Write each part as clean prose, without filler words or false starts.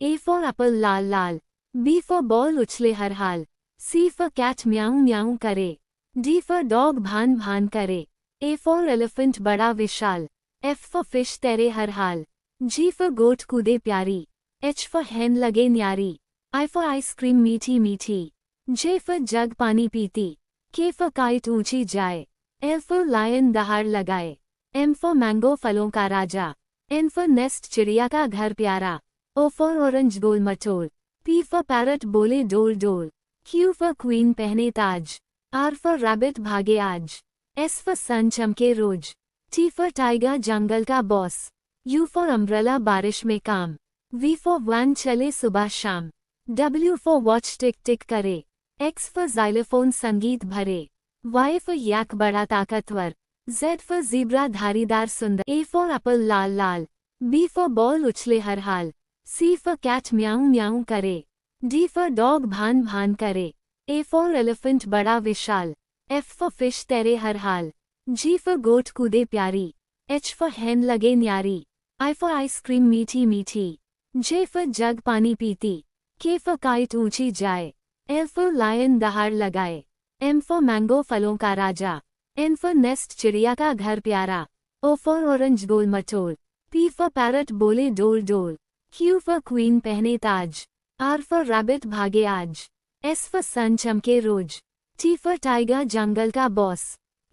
A for apple Lal Lal, B for ball उछले her hall, C for cat म्याऊं म्याऊं करे, D for dog भान भान करे, A for elephant बड़ा विशाल, F for fish तैरे हर हाल, G for goat कूदे प्यारी, H for hen लगे न्यारी, I for ice cream मीठी मीठी, J for jug पानी पीती, K for kite ऊंची जाए, L for lion दहाड़ लगाए, M for mango फलों का राजा, N for nest चिड़िया का घर प्यारा, O for orange गोल मटोल, P for parrot बोले डोल डोल, Q for queen पहने ताज, R for rabbit भागे आज, S for sun चमके रोज, T for tiger जंगल का बॉस, U for umbrella बारिश में काम, V for van चले सुबह शाम, W for watch टिक टिक करे, X for xylophone संगीत भरे, Y for yak बड़ा ताकतवर, Z for zebra धारीदार सुंदर, A for apple Lal Lal, B for ball उछले her hall, C for cat म्याऊं म्याऊं करे, D for dog भान भान करे, A for elephant बड़ा विशाल, F for fish तैरे हर हाल, G for goat कूदे प्यारी, H for hen लगे न्यारी, I for ice cream मीठी मीठी, J for jug पानी पीती, K for kite ऊंची जाए, L for lion दहाड़ लगाए, M for mango फलों का राजा, N for nest चिड़िया का घर प्यारा, O for orange गोल मटोल, P for parrot बोले डोल डोल, Q for queen पहने ताज, R for rabbit भागे आज, S for sun चमके रोज, T for tiger जंगल का बॉस,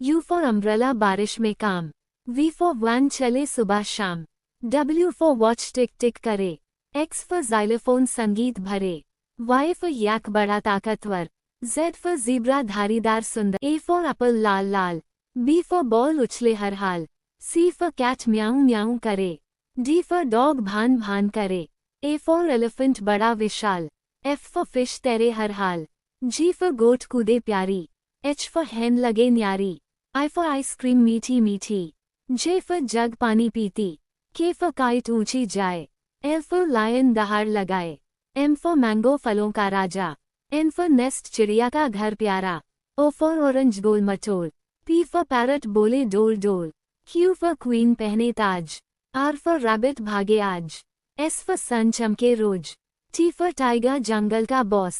U for umbrella बारिश में काम, V for van चले सुबह शाम, W for watch टिक टिक करे, X for xylophone संगीत भरे, Y for yak बड़ा ताकतवर, Z for zebra धारीदार सुंदर, A for apple Lal Lal, B for ball उछले her hall, C for cat म्याऊं म्याऊं करे, D for dog भान भान करे, A for elephant बड़ा विशाल, F for fish तैरे हर हाल, G for goat कूदे प्यारी, H for hen लगे न्यारी, I for ice cream मीठी मीठी, J for jug पानी पीती, K for kite ऊंची जाए, L for lion दहाड़ लगाए, M for mango फलों का राजा, N for nest चिड़िया का घर प्यारा, O for orange गोल मटोल, P for parrot बोले डोल डोल, Q for queen पहने ताज, R for rabbit भागे आज, S for sun चमके रोज, T for tiger जंगल का बॉस,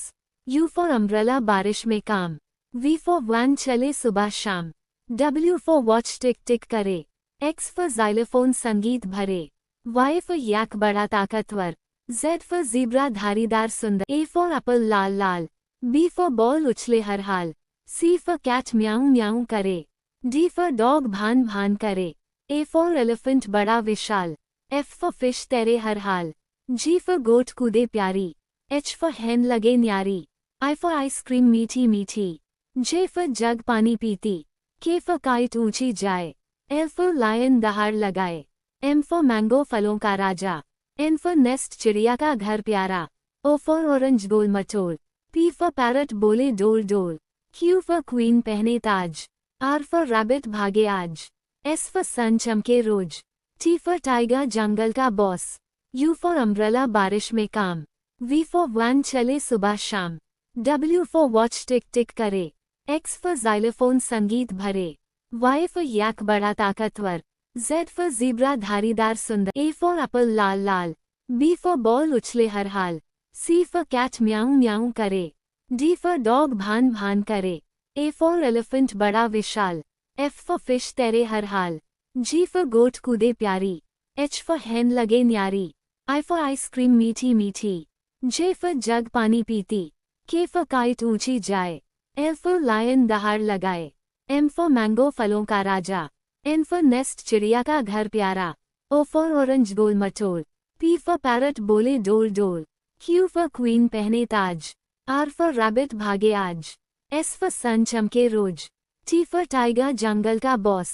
U for umbrella बारिश में काम, V for van चले सुबह शाम, W for watch टिक टिक करे, X for xylophone संगीत भरे, Y for yak बड़ा ताकतवर, Z for zebra धारीदार सुंदर, A for apple Lal Lal, B for ball उछले her hall, C for cat म्याऊं म्याऊं करे, D for dog भान भान करे, A for elephant बड़ा विशाल, F for fish तैरे हर हाल, G for goat कूदे प्यारी, H for hen लगे न्यारी, I for ice cream मीठी मीठी, J for jug पानी पीती, K for kite ऊंची जाए, L for lion दहाड़ लगाए, M for mango फलों का राजा, N for nest चिड़िया का घर प्यारा, O for orange गोल मटोल, P for parrot बोले डोल डोल, Q for queen पहने ताज, R for rabbit भागे आज, S for sun चमके रोज, T for tiger जंगल का बॉस, U for umbrella बारिश में काम, V for van चले सुबह शाम, W for watch टिक टिक करे, X for xylophone संगीत भरे, Y for yak बड़ा ताकतवर, Z for zebra धारीदार सुंदर, A for apple Lal Lal, B for ball उछले her hall, C for cat म्याऊं म्याऊं करे, D for dog भान भान करे, A for elephant बड़ा विशाल, F for fish तैरे हर हाल, G for goat कूदे प्यारी, H for hen लगे न्यारी, I for ice cream मीठी मीठी, J for jug पानी पीती, K for kite ऊंची जाए, L for lion दहाड़ लगाए, M for mango फलों का राजा, N for nest चिड़िया का घर प्यारा, O for orange गोल मटोल, P for parrot बोले डोल डोल, Q for queen पहने ताज, R for rabbit भागे आज, S for sun चमके रोज, T for tiger जंगल का बॉस,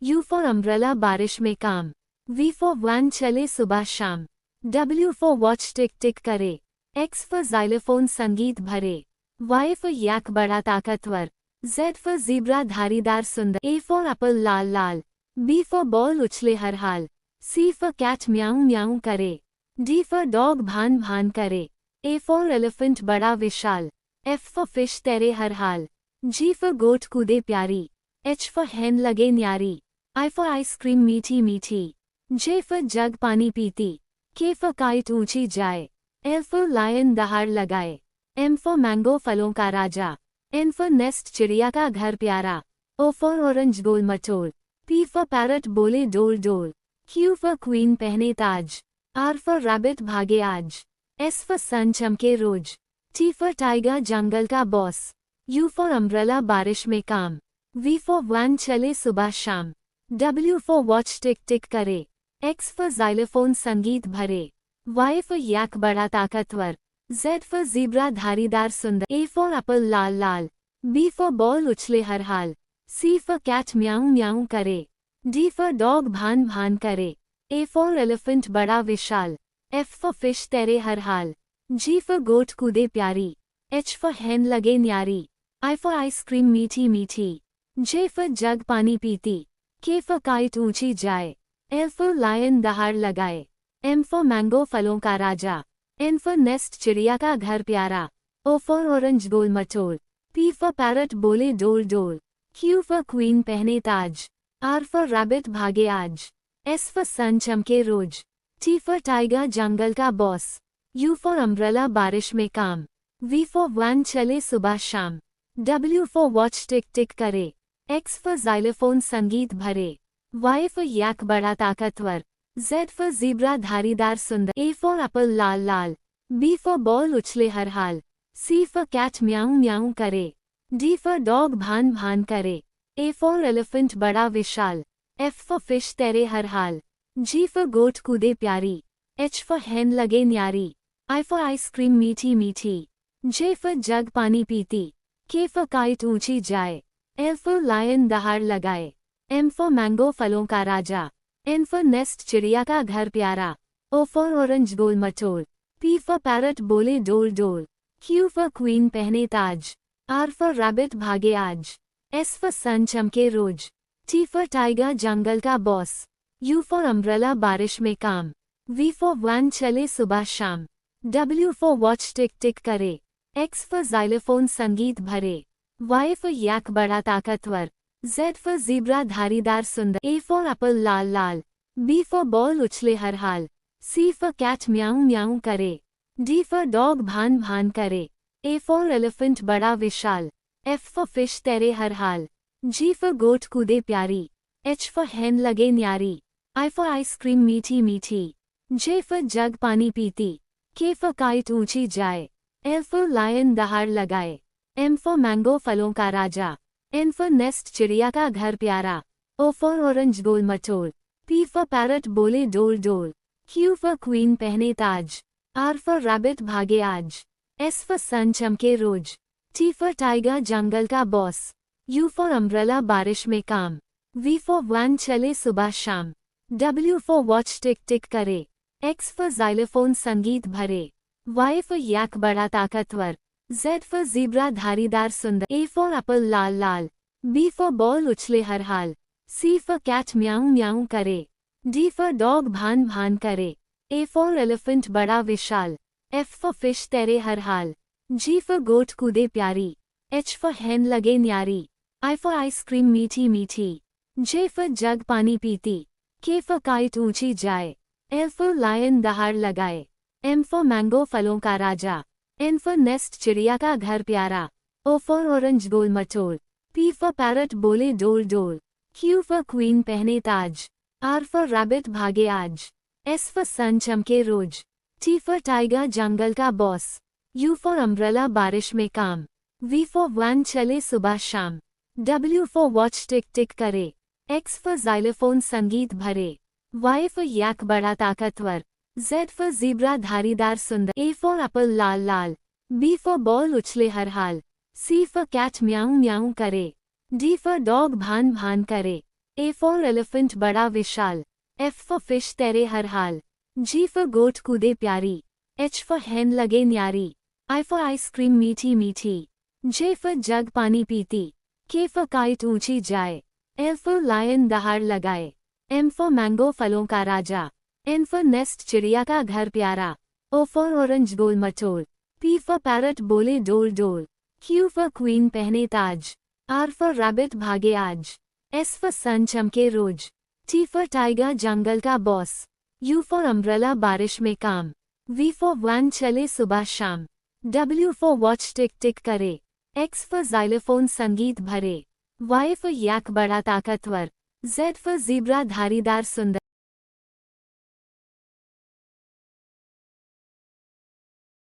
U for umbrella बारिश में काम, V for van चले सुबह शाम, W for watch टिक टिक करे, X for xylophone संगीत भरे, Y for yak बड़ा ताकतवर, Z for zebra धारीदार सुंदर, A for apple Lal Lal, B for ball उछले her hall, C for cat म्याऊं म्याऊं करे, D for dog भान भान करे, A for elephant बड़ा विशाल, F for fish तैरे हर हाल, G for goat कूदे प्यारी, H for hen लगे न्यारी, I for ice cream मीठी मीठी, J for jug पानी पीती, K for kite ऊंची जाए, L for lion दहाड़ लगाए। M for mango फलों का राजा। N for nest चिड़िया का घर प्यारा। O for orange गोल मटोल। P for parrot बोले डोल डोल। Q for queen पहने ताज। R for rabbit भागे आज। S for sun चमके रोज। T for tiger जंगल का बॉस। U for umbrella बारिश में काम। V for van चले सुबह शाम। W for watch टिक टिक करे। X for xylophone संगीत भरे। Y for yak बड़ा ताकतवर। Z for zebra धारीदार सुंदर। A for apple Lal Lal. B for ball उछले her hall. C for cat म्याऊं म्याऊं करे। D for dog भान भान करे। A for elephant बड़ा विशाल। F for fish तैरे हर हाल। G for goat कूदे प्यारी। H for hen लगे न्यारी। I for ice cream मीठी मीठी। J for जग पानी पीती। K for kite ऊंची जाए। L for lion दहाड़ लगाए। M for mango फलों का राजा। N for nest चिड़िया का घर प्यारा। O for orange गोल मटोल। P for parrot बोले डोल डोल। Q for queen पहने ताज। R for rabbit भागे आज। S for sun चमके रोज। T for tiger जंगल का बॉस। U for umbrella बारिश में काम। V for van चले सुबह शाम। W for watch टिक टिक करे। X for xylophone संगीत भरे। Y for yak बड़ा ताकतवर। Z for zebra धारीदार सुंदर। A for apple Lal Lal. B for ball उछले her hall. C for cat म्याऊं म्याऊं करे। D for dog भान भान करे। A for elephant बड़ा विशाल। F for fish तैरे हर हाल। G for goat कूदे प्यारी। H for hen लगे न्यारी। I for ice cream मीठी मीठी। J for जग पानी पीती। K for kite ऊंची जाए। L for lion दहाड़ लगाए। M for mango फलों का राजा। N for nest चिड़िया का घर प्यारा। O for orange गोल मटोल। P for parrot बोले डोल डोल। Q for queen पहने ताज। R for rabbit भागे आज। S for sun चमके रोज। T for tiger जंगल का बॉस। U for umbrella बारिश में काम। V for van चले सुबह शाम। W for watch टिक टिक करे। X for xylophone संगीत भरे। Y for yak बड़ा ताकतवर। Z for zebra धारीदार सुंदर। A for apple Lal Lal. B for ball उछले her hall. C for cat म्याऊं म्याऊं करे। D for dog भान भान करे। A for elephant बड़ा विशाल। F for fish तैरे हर हाल। G for goat कूदे प्यारी। H for hen लगे न्यारी। I for ice cream मीठी मीठी। J for जग पानी पीती। K for kite ऊंची जाए। L for lion दहाड़ लगाए। M for mango फलों का राजा। N for nest चिड़िया का घर प्यारा। O for orange गोल मटोल। P for parrot बोले डोल डोल। Q for queen पहने ताज। R for rabbit भागे आज। S for sun चमके रोज। T for tiger जंगल का बॉस। U for umbrella बारिश में काम। V for van चले सुबह शाम। W for watch टिक टिक करे। X for xylophone संगीत भरे। Y for yak बड़ा ताकतवर। Z for zebra धारीदार सुंदर। A for apple Lal Lal. B for ball उछले her hall. C for cat म्याऊं म्याऊं करे। D for dog भान भान करे। A for elephant बड़ा विशाल। F for fish तैरे हर हाल। G for goat कूदे प्यारी। H for hen लगे न्यारी। I for ice cream मीठी मीठी। J for जग पानी पीती। K for kite ऊंची जाए। L for lion दहाड़ लगाए। M for mango फलों का राजा। N for nest चिड़िया का घर प्यारा। O for orange गोल मटोल। P for parrot बोले डोल डोल। Q for queen पहने ताज। R for rabbit भागे आज। S for sun चमके रोज। T for tiger जंगल का बॉस। U for umbrella बारिश में काम। V for van चले सुबह शाम। W for watch टिक टिक करे। X for xylophone संगीत भरे। Y for yak बड़ा ताकतवर। Z for zebra धारीदार सुंदर। A for apple Lal Lal. B for ball उछले her hall. C for cat म्याऊं म्याऊं करे। D for dog भान भान करे। A for elephant बड़ा विशाल। F for fish तैरे हर हाल। G for goat कूदे प्यारी। H for hen लगे न्यारी। I for ice cream मीठी मीठी। J for जग पानी पीती। K for kite ऊंची जाए। L for lion दहाड़ लगाए। M for mango फलों का राजा। N for nest चिड़िया का घर प्यारा। O for orange गोल मटोल। P for parrot बोले डोल डोल। Q for queen पहने ताज। R for rabbit भागे आज। S for sun चमके रोज। T for tiger जंगल का बॉस। U for umbrella बारिश में काम। V for van चले सुबह शाम। W for watch टिक टिक करे। X for xylophone संगीत भरे। Y for yak बड़ा ताकतवर। Z for zebra धारीदार सुंदर।